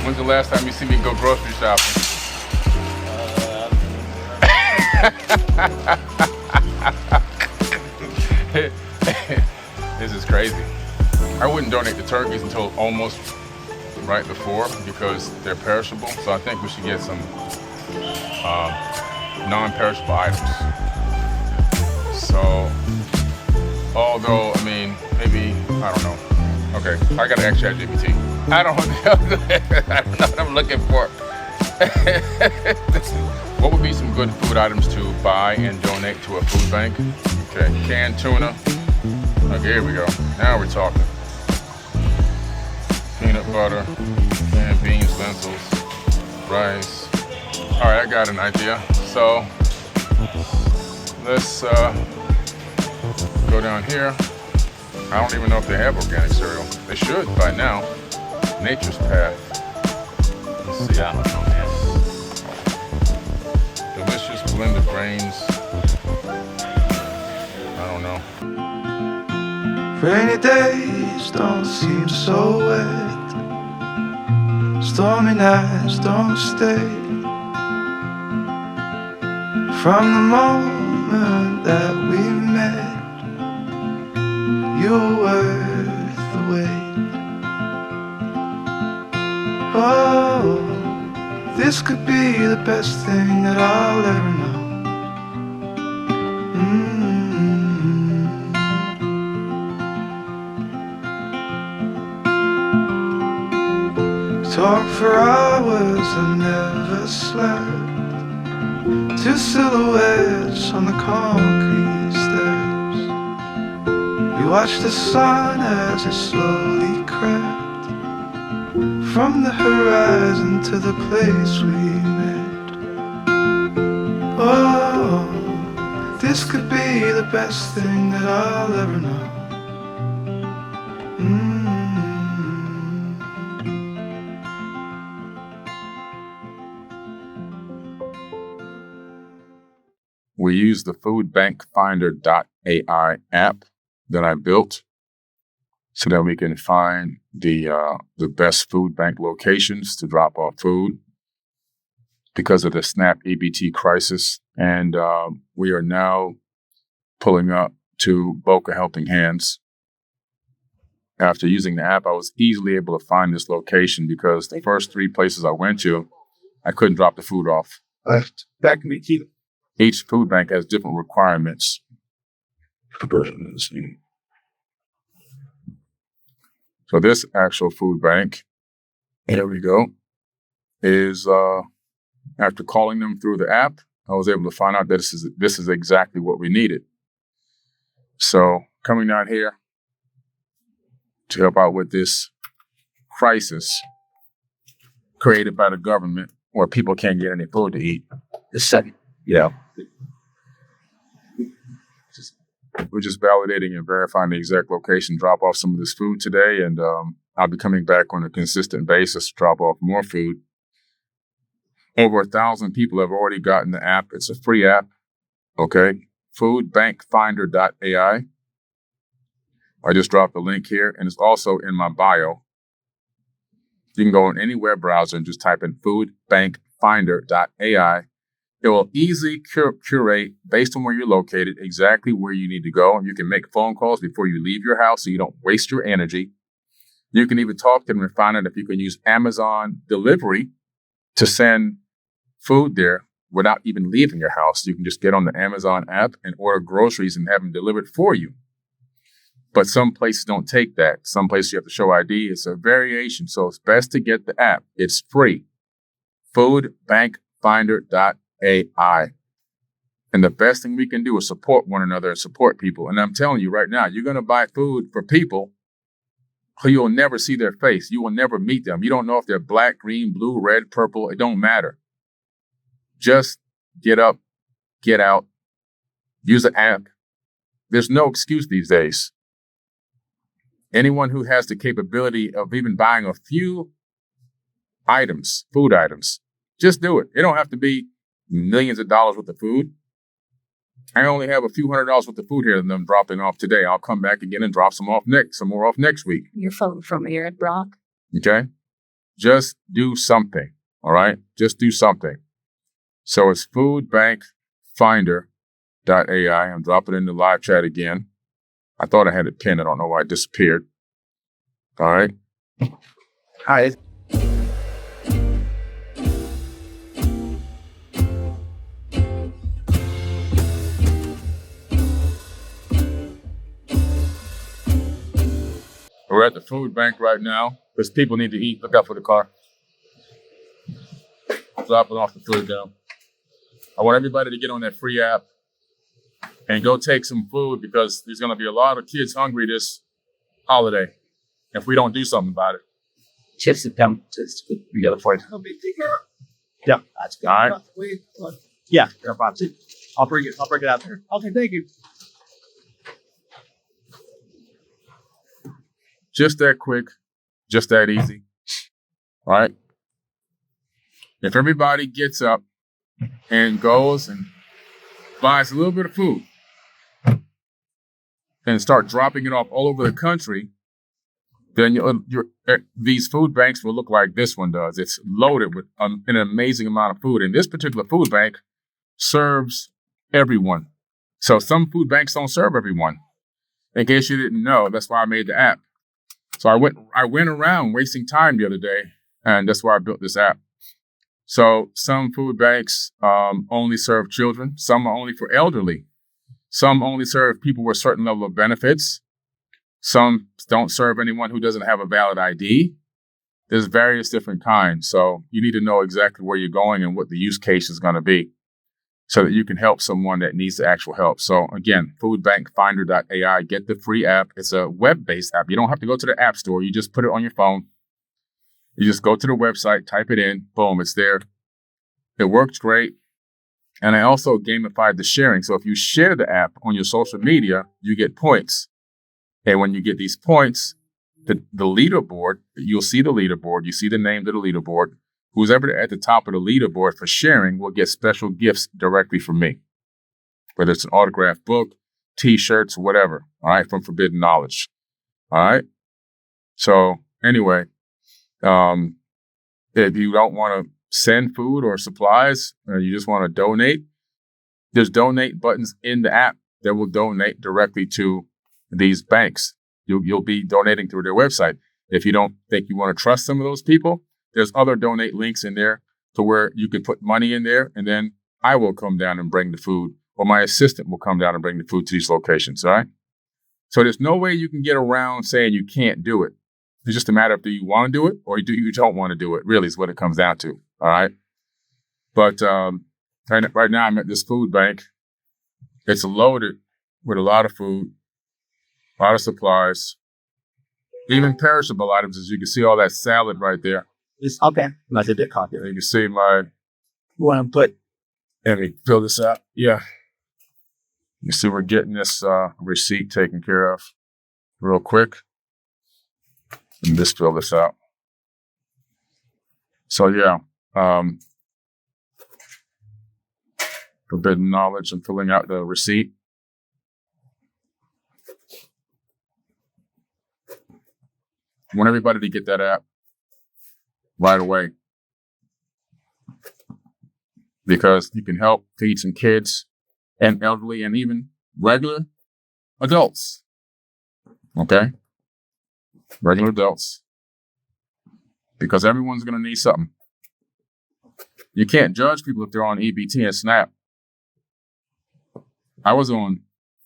When's the last time you see me go grocery shopping? This is crazy. I wouldn't donate the turkeys until almost right before because they're perishable. So I think we should get some non-perishable items. So, although, I mean, maybe, I don't know. Okay, I gotta ask ChatGPT. I don't know what I'm looking for. What would be some good food items to buy and donate to a food bank? Okay, canned tuna. Okay, here we go. Now we're talking. Peanut butter, canned beans, lentils, rice. All right, I got an idea. So let's go down here. I don't even know if they have organic cereal. They should by now. Nature's Path. Let's see. I don't know, man. Delicious blended grains. I don't know. Rainy days don't seem so wet. Stormy nights don't stay. From the moment that we met, you were worth the wait. Oh, this could be the best thing that I'll ever know. Talk for hours and never slept. Two silhouettes on the concrete steps. We watched the sun as it slowly crept from the horizon to the place we met. Oh, this could be the best thing that I'll ever know. We use the foodbankfinder.ai app that I built so that we can find the best food bank locations to drop off food because of the SNAP EBT crisis. And we are now pulling up to Boca Helping Hands. After using the app, I was easily able to find this location because the first 3 places I went to, I couldn't drop the food off. That can be key. Each food bank has different requirements. So this actual food bank, here we go, is after calling them through the app, I was able to find out that this is exactly what we needed. So coming down here to help out with this crisis created by the government where people can't get any food to eat. Yeah. We're just validating and verifying the exact location, drop off some of this food today, and I'll be coming back on a consistent basis to drop off more food. Over 1,000 people have already gotten the app. It's a free app, okay? Foodbankfinder.ai. I just dropped the link here, and it's also in my bio. You can go on any web browser and just type in foodbankfinder.ai. It will easily curate, based on where you're located, exactly where you need to go. And you can make phone calls before you leave your house so you don't waste your energy. You can even talk to them and find out if you can use Amazon delivery to send food there without even leaving your house. You can just get on the Amazon app and order groceries and have them delivered for you. But some places don't take that. Some places you have to show ID. It's a variation. So it's best to get the app. It's free. Foodbankfinder.ai. And the best thing we can do is support one another and support people. And I'm telling you right now, you're going to buy food for people who you'll never see their face. You will never meet them. You don't know if they're black, green, blue, red, purple. It don't matter. Just get up, get out, use an app. There's no excuse these days. Anyone who has the capability of even buying a few items, food items, just do it. It don't have to be millions of dollars worth of food. I only have a few $100s worth of food here that I'm dropping off today. I'll come back again and drop some more off next week. Your phone from Aaron Brock. Okay? Just do something, all right? Just do something. So it's foodbankfinder.ai. I'm dropping it in the live chat again. I thought I had it pinned. I don't know why it disappeared. All right. Hi. We're at the food bank right now because people need to eat. Look out for the car. Dropping off the food down. I want everybody to get on that free app and go take some food because there's going to be a lot of kids hungry this holiday if we don't do something about it. Chips have come together for you. Yeah, that's good. All right. Yeah, I'll bring it out there. Okay, thank you. Just that quick, just that easy. All right. If everybody gets up and goes and buys a little bit of food and start dropping it off all over the country, then these food banks will look like this one does. It's loaded with an amazing amount of food. And this particular food bank serves everyone. So some food banks don't serve everyone. In case you didn't know, that's why I made the app. So I went around wasting time the other day, and that's why I built this app. So some food banks only serve children. Some are only for elderly. Some only serve people with a certain level of benefits. Some don't serve anyone who doesn't have a valid ID. There's various different kinds. So you need to know exactly where you're going and what the use case is going to be so that you can help someone that needs the actual help. So again, foodbankfinder.ai, get the free app. It's a web-based app. You don't have to go to the app store. You just put it on your phone. You just go to the website, type it in, boom, it's there. It works great. And I also gamified the sharing. So if you share the app on your social media, you get points. And when you get these points, the leaderboard, you'll see the leaderboard. You see the name of the leaderboard. Who's ever at the top of the leaderboard for sharing will get special gifts directly from me, whether it's an autographed book, T-shirts, whatever, all right, from Forbidden Knowledge, all right? So anyway, if you don't want to send food or supplies, or you just want to donate, there's donate buttons in the app that will donate directly to these banks. You'll be donating through their website. If you don't think you want to trust some of those people, there's other donate links in there to where you can put money in there, and then I will come down and bring the food, or my assistant will come down and bring the food to these locations, all right? So there's no way you can get around saying you can't do it. It's just a matter of do you want to do it or do you don't want to do it, really is what it comes down to, all right? But right now I'm at this food bank. It's loaded with a lot of food, a lot of supplies, even perishable items, as you can see all that salad right there. It's okay. I did that copy. You can see my... You want to put... Let me fill this out. Yeah. You see we're getting this receipt taken care of real quick. And just fill this out. So yeah. Forbidden Knowledge. I'm filling out the receipt. I want everybody to get that app right away, because you can help feed some kids and elderly and even regular adults. Okay? Regular adults. Because everyone's going to need something. You can't judge people if they're on EBT and SNAP. I was on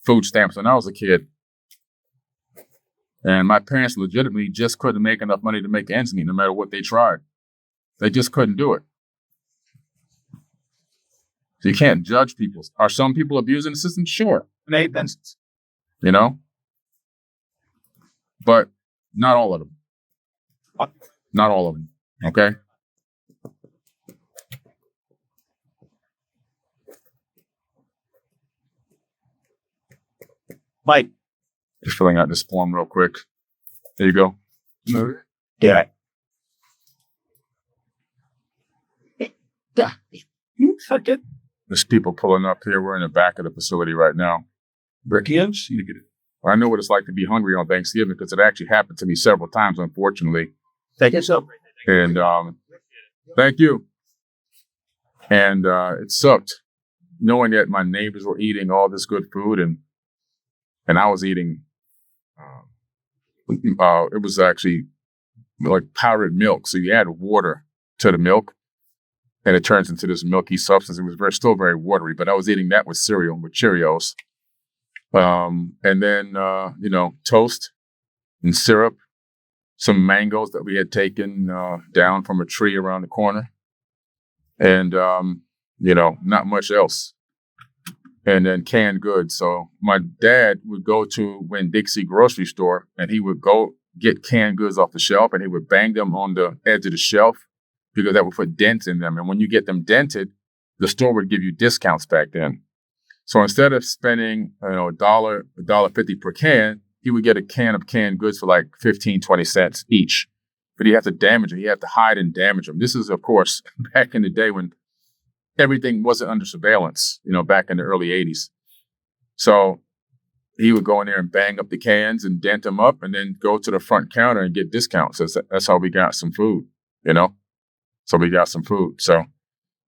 food stamps when I was a kid. And my parents legitimately just couldn't make enough money to make ends meet no matter what they tried. They just couldn't do it. So you can't judge people. Are some people abusing the system? Sure. In 8 instances. You know? But not all of them. Not all of them. Okay? Mike. Just filling out this form real quick. There you go. Yeah. There's people pulling up here. We're in the back of the facility right now. Brickians? You get it. I know what it's like to be hungry on Thanksgiving because it actually happened to me several times, unfortunately. Take it so. And thank you. And it sucked knowing that my neighbors were eating all this good food and I was eating. It was actually like powdered milk. So you add water to the milk, and it turns into this milky substance. It was still very watery, but I was eating that with cereal, with Cheerios. And then, toast and syrup, some mangoes that we had taken down from a tree around the corner, and, not much else. And then canned goods. So my dad would go to Winn-Dixie grocery store, and he would go get canned goods off the shelf, and he would bang them on the edge of the shelf because that would put dents in them. And when you get them dented, the store would give you discounts back then. So instead of spending, $1.50 per can, he would get a can of canned goods for like 15, 20 cents each. But he had to damage them. He had to hide and damage them. This is, of course, back in the day when everything wasn't under surveillance, back in the early 80s. So he would go in there and bang up the cans and dent them up and then go to the front counter and get discounts. That's how we got some food, So we got some food. So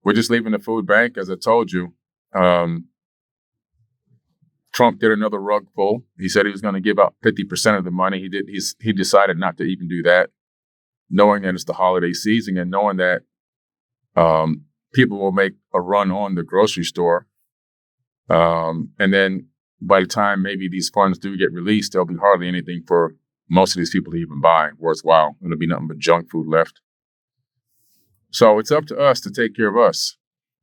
we're just leaving the food bank, as I told you. Trump did another rug pull. He said he was going to give out 50% of the money. He decided not to even do that, knowing that it's the holiday season and knowing that people will make a run on the grocery store. And then by the time maybe these funds do get released, there'll be hardly anything for most of these people to even buy worthwhile. There'll be nothing but junk food left. So it's up to us to take care of us.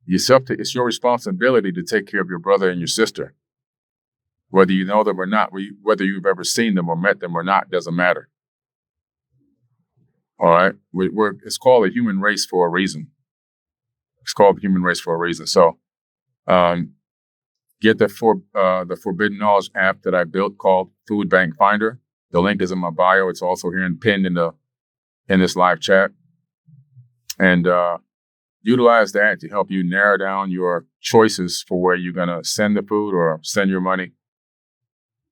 It's your responsibility to take care of your brother and your sister. Whether you know them or not, whether you've ever seen them or met them or not, doesn't matter. All right? It's called the human race for a reason. It's called the human race for a reason. So get the Forbidden Knowledge app that I built called Food Bank Finder. The link is in my bio. It's also here and pinned in this live chat. And utilize that to help you narrow down your choices for where you're going to send the food or send your money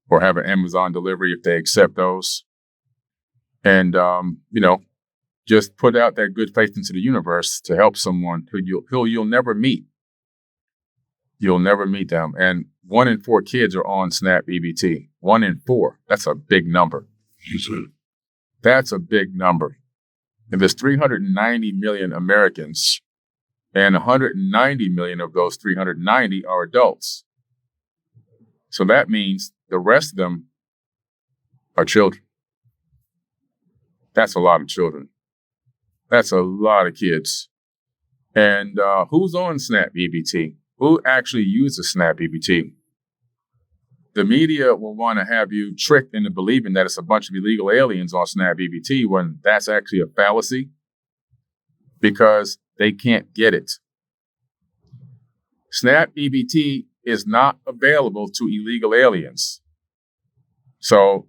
or have an Amazon delivery if they accept those. And, just put out that good faith into the universe to help someone who you'll never meet. You'll never meet them. And 1 in 4 kids are on SNAP EBT. 1 in 4. That's a big number. That's a big number. And there's 390 million Americans, and 190 million of those 390 are adults. So that means the rest of them are children. That's a lot of children. That's a lot of kids. And who's on SNAP EBT? Who actually uses SNAP EBT? The media will want to have you tricked into believing that it's a bunch of illegal aliens on SNAP EBT when that's actually a fallacy because they can't get it. SNAP EBT is not available to illegal aliens. So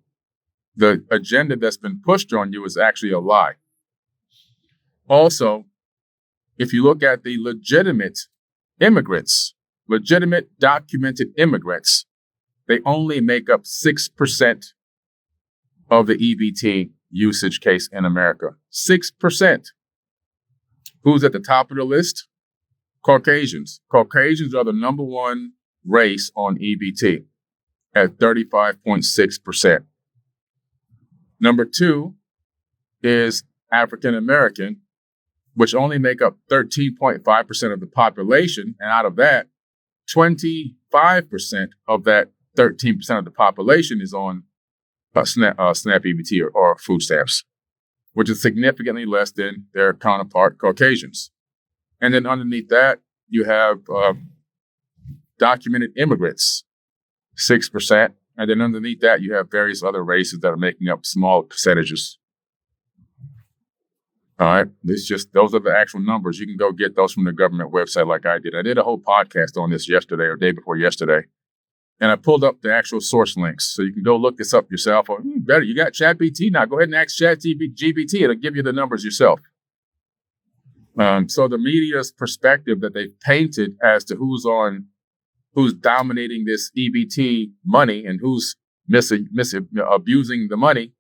the agenda that's been pushed on you is actually a lie. Also, if you look at the legitimate immigrants, legitimate documented immigrants, they only make up 6% of the EBT usage case in America. 6%. Who's at the top of the list? Caucasians. Caucasians are the number one race on EBT at 35.6%. Number 2 is African American, which only make up 13.5% of the population. And out of that, 25% of that 13% of the population is on SNAP EBT or food stamps, which is significantly less than their counterpart Caucasians. And then underneath that, you have documented immigrants, 6%. And then underneath that, you have various other races that are making up small percentages. All right. Those are the actual numbers. You can go get those from the government website like I did. I did a whole podcast on this yesterday or day before yesterday. And I pulled up the actual source links. So you can go look this up yourself. Or better, you got ChatGPT now. Go ahead and ask ChatGPT. It'll give you the numbers yourself. So the media's perspective that they painted as to who's dominating this EBT money and who's abusing the money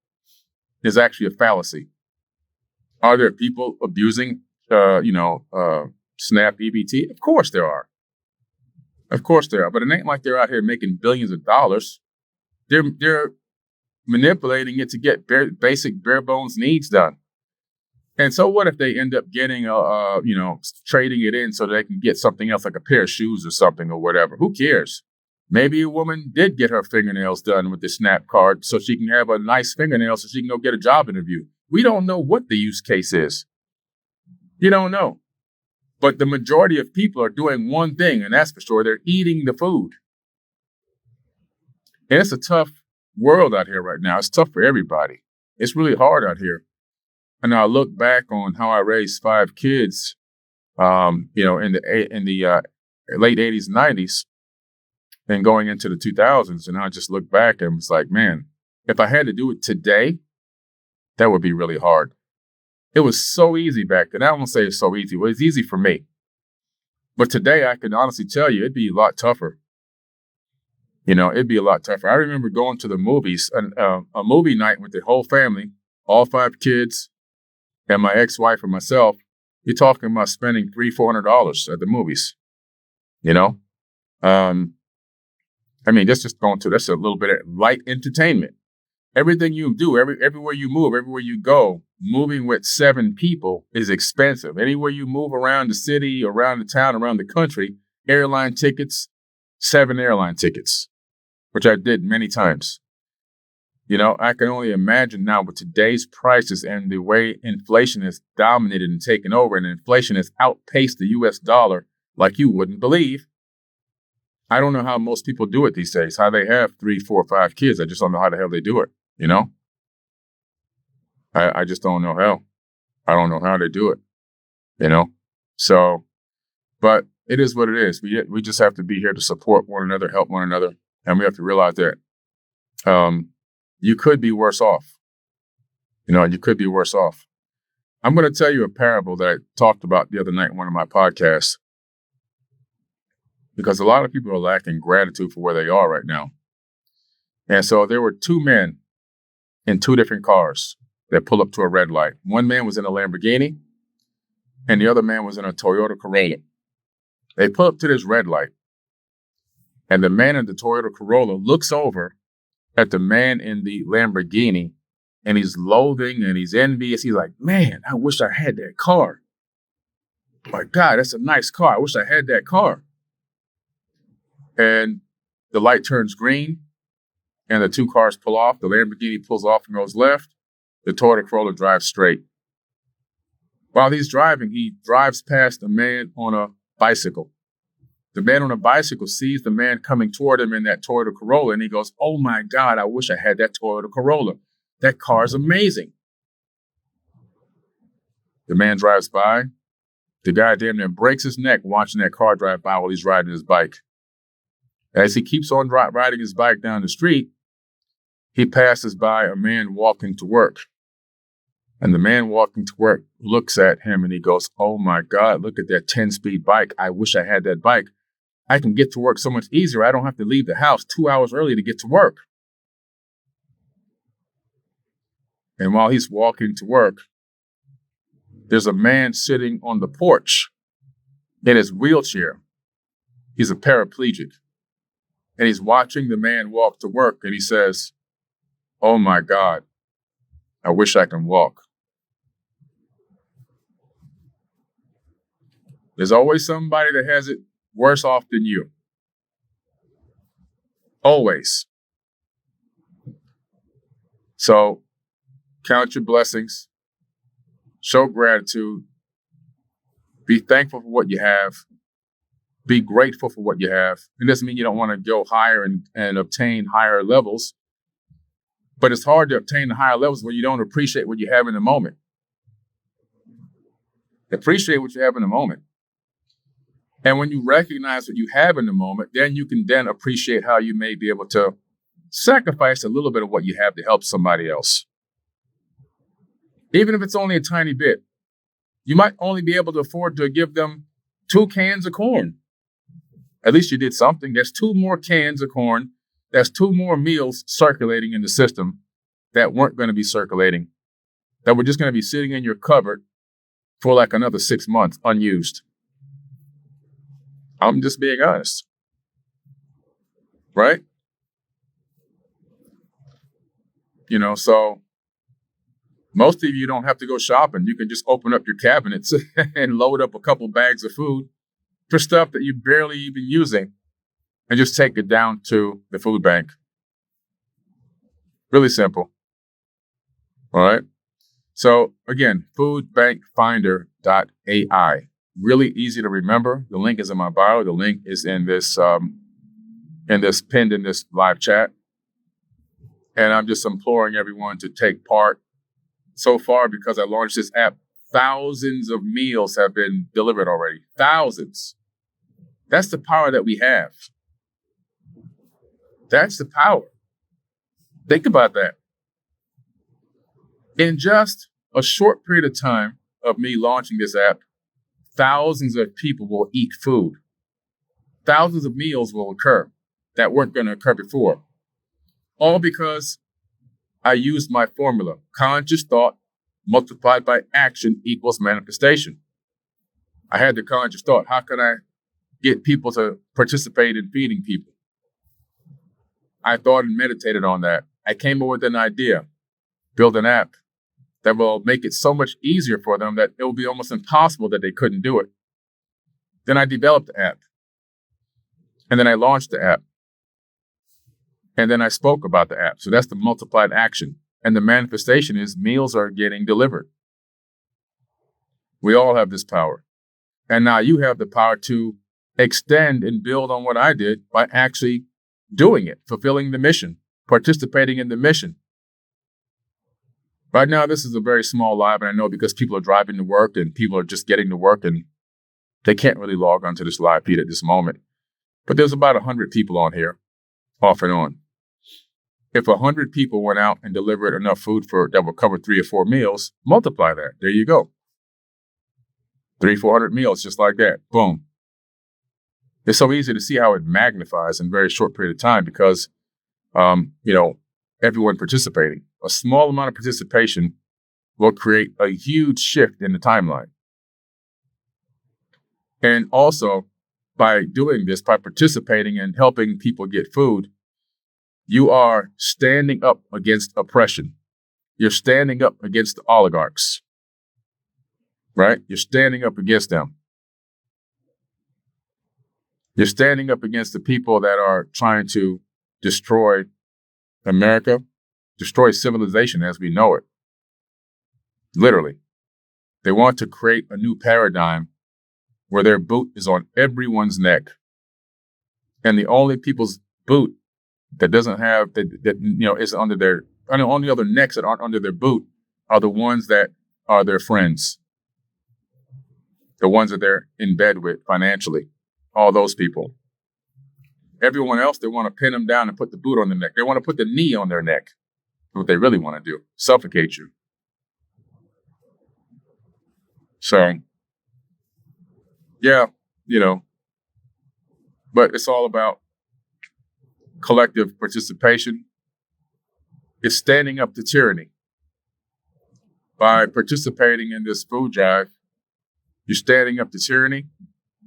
is actually a fallacy. Are there people abusing, SNAP EBT? Of course there are. Of course there are. But it ain't like they're out here making billions of dollars. They're manipulating it to get basic bare bones needs done. And so what if they end up getting, trading it in so they can get something else like a pair of shoes or something or whatever? Who cares? Maybe a woman did get her fingernails done with the SNAP card so she can have a nice fingernail so she can go get a job interview. We don't know what the use case is. You don't know. But the majority of people are doing one thing, and that's for sure. They're eating the food. And it's a tough world out here right now. It's tough for everybody. It's really hard out here. And I look back on how I raised 5 kids, in the late 80s and 90s and going into the 2000s. And I just look back and was like, man, if I had to do it today, that would be really hard. It was so easy back then. I won't say it's so easy. Well, it's easy for me. But today I can honestly tell you it'd be a lot tougher. It'd be a lot tougher. I remember going to the movies, a movie night with the whole family, all 5 kids, and my ex-wife and myself. You're talking about spending $300-$400 at the movies. That's a little bit of light entertainment. Everything you do, everywhere you move, everywhere you go, moving with 7 people is expensive. Anywhere you move around the city, around the town, around the country, airline tickets, 7 airline tickets, which I did many times. I can only imagine now with today's prices and the way inflation has dominated and taken over, and inflation has outpaced the US dollar like you wouldn't believe. I don't know how most people do it these days, how they have 3, 4, 5 kids. I just don't know how the hell they do it, I just don't know how. I don't know how they do it, So, but it is what it is. We just have to be here to support one another, help one another. And we have to realize that you could be worse off. You could be worse off. I'm going to tell you a parable that I talked about the other night in one of my podcasts, because a lot of people are lacking gratitude for where they are right now. And so there were 2 men in 2 different cars that pull up to a red light. One man was in a Lamborghini and the other man was in a Toyota Corolla. They pull up to this red light, and the man in the Toyota Corolla looks over at the man in the Lamborghini, and he's loathing and he's envious. He's like, man, I wish I had that car. My God, that's a nice car. I wish I had that car. And the light turns green and the 2 cars pull off. The Lamborghini pulls off and goes left. The Toyota Corolla drives straight. While he's driving, he drives past a man on a bicycle. The man on a bicycle sees the man coming toward him in that Toyota Corolla, and he goes, oh my God, I wish I had that Toyota Corolla. That car is amazing. The man drives by. The guy damn near breaks his neck watching that car drive by while he's riding his bike. As he keeps on riding his bike down the street, he passes by a man walking to work. And the man walking to work looks at him and he goes, oh my God, look at that 10-speed bike. I wish I had that bike. I can get to work so much easier. I don't have to leave the house 2 hours early to get to work. And while he's walking to work, there's a man sitting on the porch in his wheelchair. He's a paraplegic. And he's watching the man walk to work, and he says, oh my God, I wish I can walk. There's always somebody that has it worse off than you. Always. So count your blessings. Show gratitude. Be thankful for what you have. Be grateful for what you have. It doesn't mean you don't want to go higher and obtain higher levels. But it's hard to obtain the higher levels when you don't appreciate what you have in the moment. Appreciate what you have in the moment. And when you recognize what you have in the moment, then you can then appreciate how you may be able to sacrifice a little bit of what you have to help somebody else. Even if it's only a tiny bit. You might only be able to afford to give them 2 cans of corn. At least you did something. There's 2 more cans of corn. There's 2 more meals circulating in the system that weren't going to be circulating that were just going to be sitting in your cupboard for like another 6 months unused. I'm just being honest. Right? So most of you don't have to go shopping. You can just open up your cabinets and load up a couple bags of food for stuff that you're barely even using and just take it down to the food bank. Really simple. All right. So again, foodbankfinder.ai. Really easy to remember. The link is in my bio. The link is in this pinned in this live chat. And I'm just imploring everyone to take part. So far, because I launched this app, thousands of meals have been delivered already. Thousands. That's the power that we have. That's the power. Think about that. In just a short period of time of me launching this app, thousands of people will eat food. Thousands of meals will occur that weren't going to occur before. All because I used my formula. Conscious thought multiplied by action equals manifestation. I had the conscious thought. How can I get people to participate in feeding people? I thought and meditated on that. I came up with an idea, build an app that will make it so much easier for them that it will be almost impossible that they couldn't do it. Then I developed the app. And then I launched the app. And then I spoke about the app. So that's the multiplied action. And the manifestation is meals are getting delivered. We all have this power. And now you have the power to extend and build on what I did by actually doing it, fulfilling the mission, participating in the mission. Right now, this is a very small live, and I know because people are driving to work and people are just getting to work and they can't really log onto this live feed at this moment. But there's about 100 people on here, off and on. If 100 people went out and delivered enough food that would cover 3 or 4 meals, multiply that. There you go. 300-400 meals, just like that. Boom. It's so easy to see how it magnifies in a very short period of time because, everyone participating. A small amount of participation will create a huge shift in the timeline. And also, by doing this, by participating and helping people get food, you are standing up against oppression. You're standing up against the oligarchs, right? You're standing up against them. You're standing up against the people that are trying to destroy America, destroy civilization as we know it. Literally. They want to create a new paradigm where their boot is on everyone's neck. And the only people's boot that doesn't have, is under their, and the only other necks that aren't under their boot are the ones that are their friends. The ones that they're in bed with financially. All those people. Everyone else, they want to pin them down and put the boot on their neck. They want to put the knee on their neck. What they really want to do, suffocate you. So, yeah, but it's all about collective participation. It's standing up to tyranny. By participating in this food drive, you're standing up to tyranny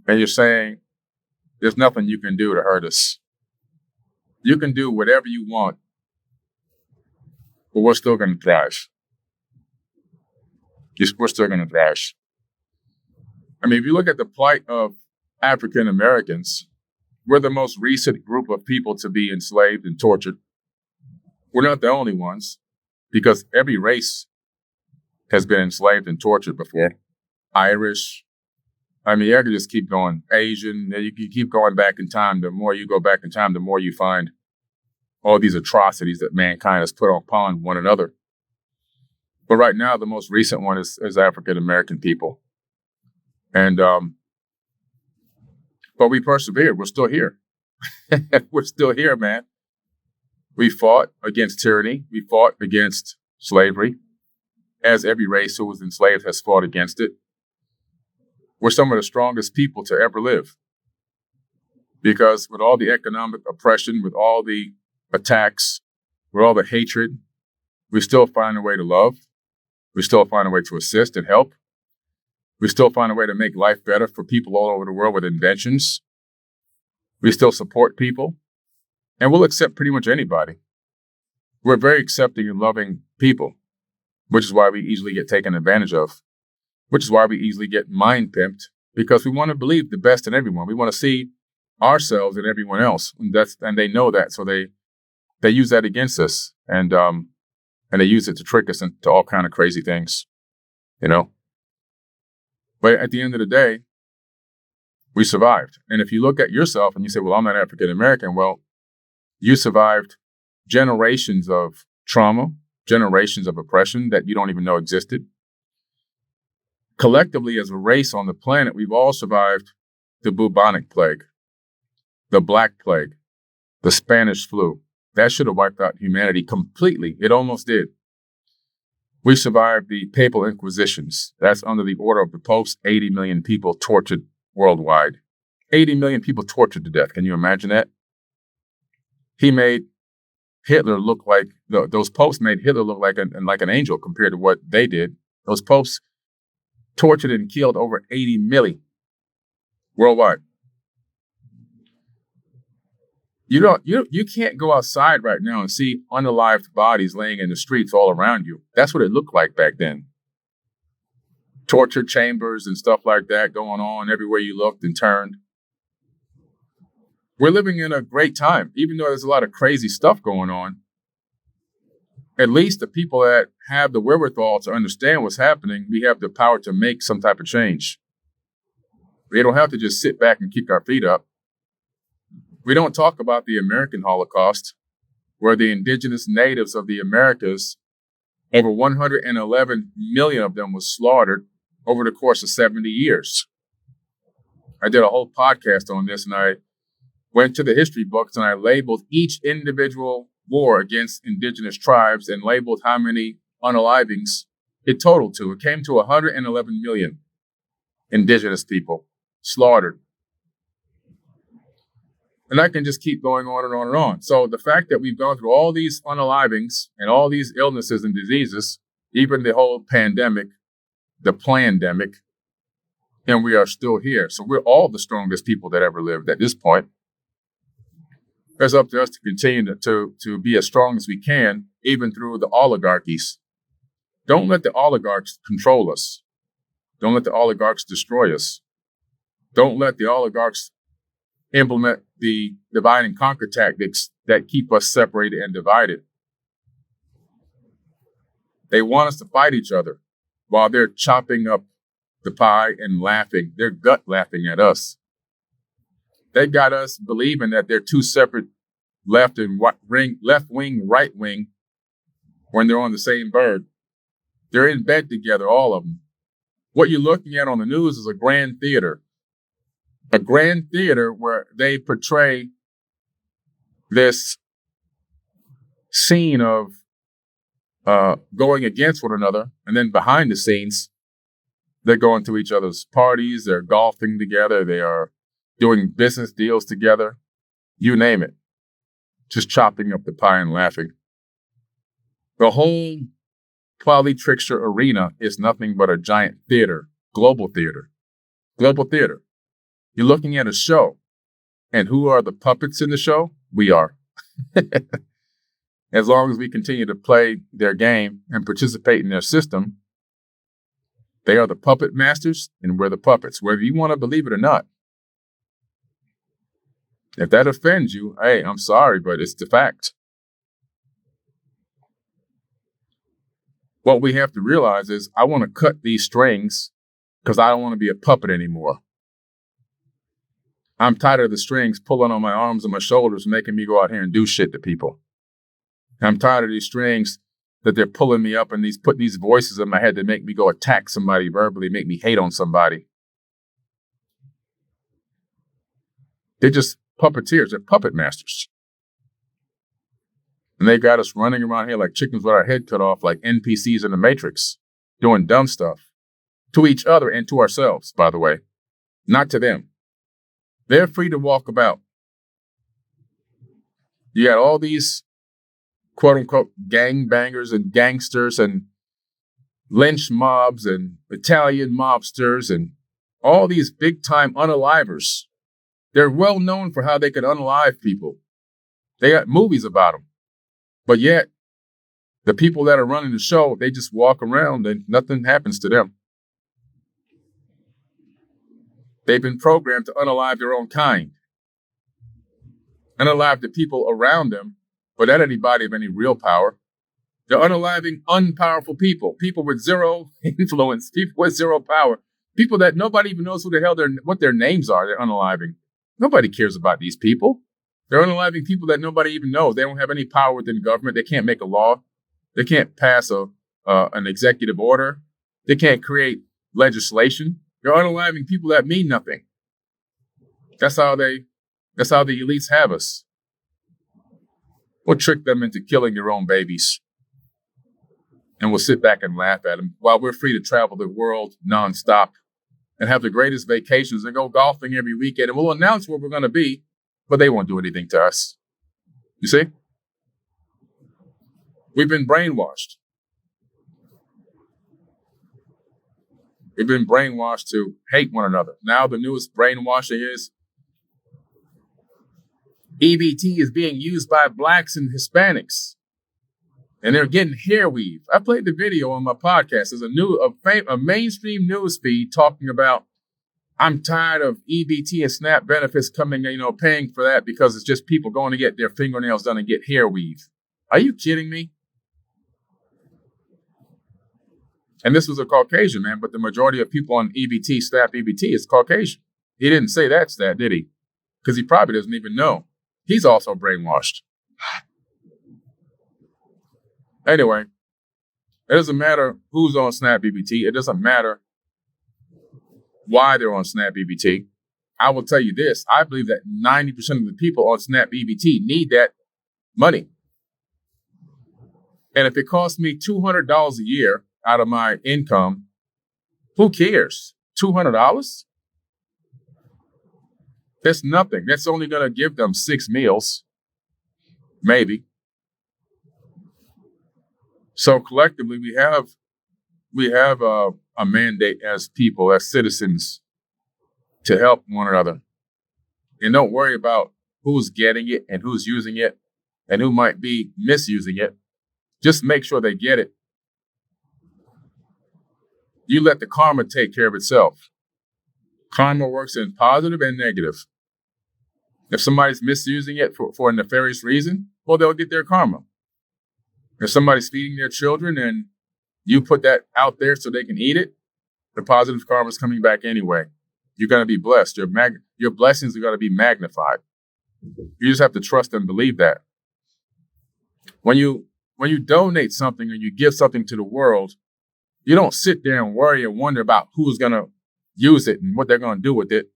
and you're saying, there's nothing you can do to hurt us. You can do whatever you want, but we're still going to thrive. We're still going to thrive. I mean, if you look at the plight of African Americans, we're the most recent group of people to be enslaved and tortured. We're not the only ones, because every race has been enslaved and tortured before. Irish. I mean, I could just keep going. Asian. You keep going back in time. The more you go back in time, the more you find all these atrocities that mankind has put upon one another. But right now, the most recent one is African American people. And, but we persevered. We're still here. We're still here, man. We fought against tyranny. We fought against slavery, as every race who was enslaved has fought against it. We're some of the strongest people to ever live. Because with all the economic oppression, with all the attacks, with all the hatred, we still find a way to love. We still find a way to assist and help. We still find a way to make life better for people all over the world with inventions. We still support people. And we'll accept pretty much anybody. We're very accepting and loving people, which is why we easily get taken advantage of, which is why we easily get mind pimped, because we want to believe the best in everyone. We want to see ourselves in everyone else. And they know that. So they use that against us. And they use it to trick us into all kind of crazy things, you know. But at the end of the day, we survived. And if you look at yourself and you say, well, I'm not African American, well, you survived generations of trauma, generations of oppression that you don't even know existed. Collectively, as a race on the planet, we've all survived the bubonic plague, the Black Plague, the Spanish flu. That should have wiped out humanity completely. It almost did. We survived the Papal Inquisitions. That's under the order of the popes, 80 million people tortured worldwide. 80 million people tortured to death. Can you imagine that? He made Hitler look like, those popes made Hitler look like an angel compared to what they did. Those popes tortured and killed over 80 million worldwide. You can't go outside right now and see unalived bodies laying in the streets all around you. That's what it looked like back then. Torture chambers and stuff like that going on everywhere you looked and turned. We're living in a great time, even though there's a lot of crazy stuff going on. At least the people that have the wherewithal to understand what's happening, we have the power to make some type of change. We don't have to just sit back and kick our feet up. We don't talk about the American Holocaust, where the indigenous natives of the Americas, over 111 million of them was slaughtered over the course of 70 years. I did a whole podcast on this, and I went to the history books and I labeled each individual war against indigenous tribes and labeled how many unalivings it totaled to. It came to 111 million indigenous people slaughtered. And I can just keep going on and on and on. So the fact that we've gone through all these unalivings and all these illnesses and diseases, even the whole pandemic, the plandemic, and we are still here. So we're all the strongest people that ever lived at this point. It's up to us to continue to be as strong as we can, even through the oligarchies. Don't let the oligarchs control us. Don't let the oligarchs destroy us. Don't let the oligarchs implement the divide and conquer tactics that keep us separated and divided. They want us to fight each other while they're chopping up the pie and laughing. They're gut laughing at us. They got us believing that they're two separate left wing, right wing, when they're on the same bird. They're in bed together, all of them. What you're looking at on the news is a grand theater where they portray this scene of going against one another, and then behind the scenes, they're going to each other's parties, they're golfing together, they are doing business deals together, you name it, just chopping up the pie and laughing. The whole polytrickster arena is nothing but a giant theater, global theater. You're looking at a show, and who are the puppets in the show? We are. As long as we continue to play their game and participate in their system, they are the puppet masters, and we're the puppets, whether you want to believe it or not. If that offends you, hey, I'm sorry, but it's the fact. What we have to realize is I want to cut these strings because I don't want to be a puppet anymore. I'm tired of the strings pulling on my arms and my shoulders, making me go out here and do shit to people. I'm tired of these strings that they're pulling me up and putting these voices in my head that make me go attack somebody verbally, make me hate on somebody. They're just puppeteers. They're puppet masters. And they got us running around here like chickens with our head cut off, like NPCs in the Matrix, doing dumb stuff to each other and to ourselves, by the way, not to them. They're free to walk about. You got all these quote unquote gangbangers and gangsters and lynch mobs and Italian mobsters and all these big-time unalivers. They're well known for how they can unalive people. They got movies about them. But yet, the people that are running the show, they just walk around and nothing happens to them. They've been programmed to unalive their own kind. Unalive the people around them, but not anybody of any real power. They're unaliving unpowerful people, people with zero influence, people with zero power, people that nobody even knows who the hell what their names are. They're unaliving. Nobody cares about these people. They're unaliving people that nobody even knows. They don't have any power within government. They can't make a law. They can't pass an executive order. They can't create legislation. They're unaliving people that mean nothing. That's how the elites have us. We'll trick them into killing their own babies. And we'll sit back and laugh at them while we're free to travel the world nonstop and have the greatest vacations and go golfing every weekend. And we'll announce where we're going to be, but they won't do anything to us. You see? We've been brainwashed. We've been brainwashed to hate one another. Now the newest brainwashing is EBT is being used by blacks and Hispanics. And they're getting hair weave. I played the video on my podcast. There's a mainstream news feed talking about, I'm tired of EBT and SNAP benefits coming, paying for that because it's just people going to get their fingernails done and get hair weave. Are you kidding me? And this was a Caucasian man, but the majority of people on EBT, SNAP, EBT is Caucasian. He didn't say that's that, did he? Because he probably doesn't even know. He's also brainwashed. Anyway, it doesn't matter who's on SNAP EBT. It doesn't matter why they're on SNAP EBT. I will tell you this. I believe that 90% of the people on SNAP EBT need that money. And if it costs me $200 a year out of my income, who cares? $200? That's nothing. That's only going to give them 6 meals, maybe. So collectively, we have a mandate as people, as citizens, to help one another. And don't worry about who's getting it and who's using it and who might be misusing it. Just make sure they get it. You let the karma take care of itself. Karma works in positive and negative. If somebody's misusing it for a nefarious reason, well, they'll get their karma. If somebody's feeding their children and you put that out there so they can eat it, the positive karma is coming back anyway. You're going to be blessed. Your blessings are going to be magnified. You just have to trust and believe that. When you donate something or you give something to the world, you don't sit there and worry and wonder about who's going to use it and what they're going to do with it.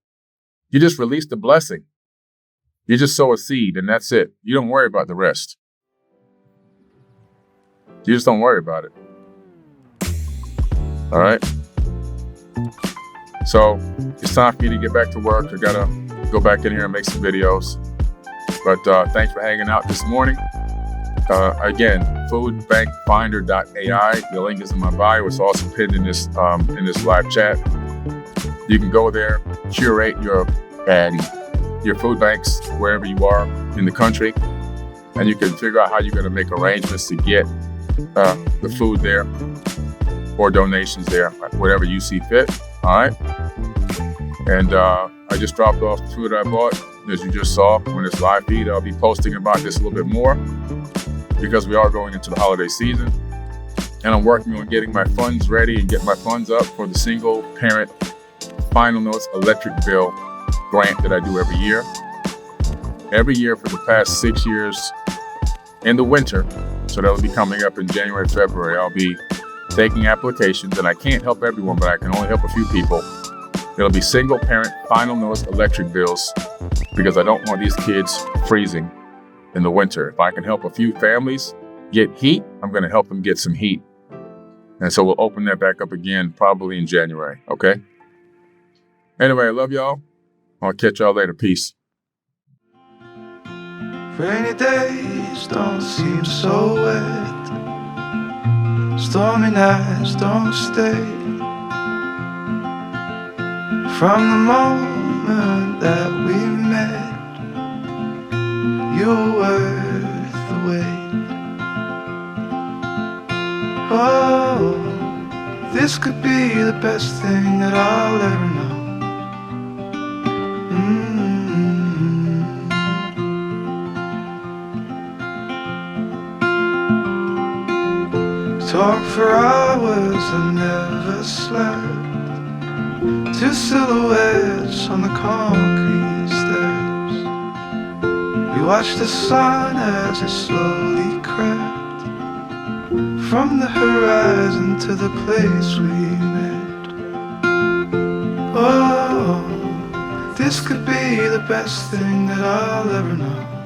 You just release the blessing. You just sow a seed and that's it. You don't worry about the rest. You just don't worry about it. All right? So it's time for me to get back to work. I got to go back in here and make some videos. But thanks for hanging out this morning. Again, foodbankfinder.ai. The link is in my bio. It's also pinned in this live chat. You can go there, curate your food banks wherever you are in the country, and you can figure out how you're going to make arrangements to get the food there or donations there, whatever you see fit. All right. And I just dropped off the food I bought, as you just saw on this live feed. I'll be posting about this a little bit more because we are going into the holiday season, and I'm working on getting my funds ready and get my funds up for the single parent final notes electric bill grant that I do every year. Every year for the past 6 years in the winter. So that'll be coming up in January, February. I'll be taking applications, and I can't help everyone, but I can only help a few people. It'll be single parent final notice electric bills because I don't want these kids freezing in the winter. If I can help a few families get heat, I'm going to help them get some heat. And so we'll open that back up again probably in January. Okay? Anyway, I love y'all. I'll catch y'all later. Peace. Rainy days don't seem so wet. Stormy nights don't stay. From the moment that we met, you were worth the wait. Oh, this could be the best thing that I'll ever know. Talk for hours and never slept. Two silhouettes on the concrete steps. We watched the sun as it slowly crept from the horizon to the place we met. Oh, this could be the best thing that I'll ever know.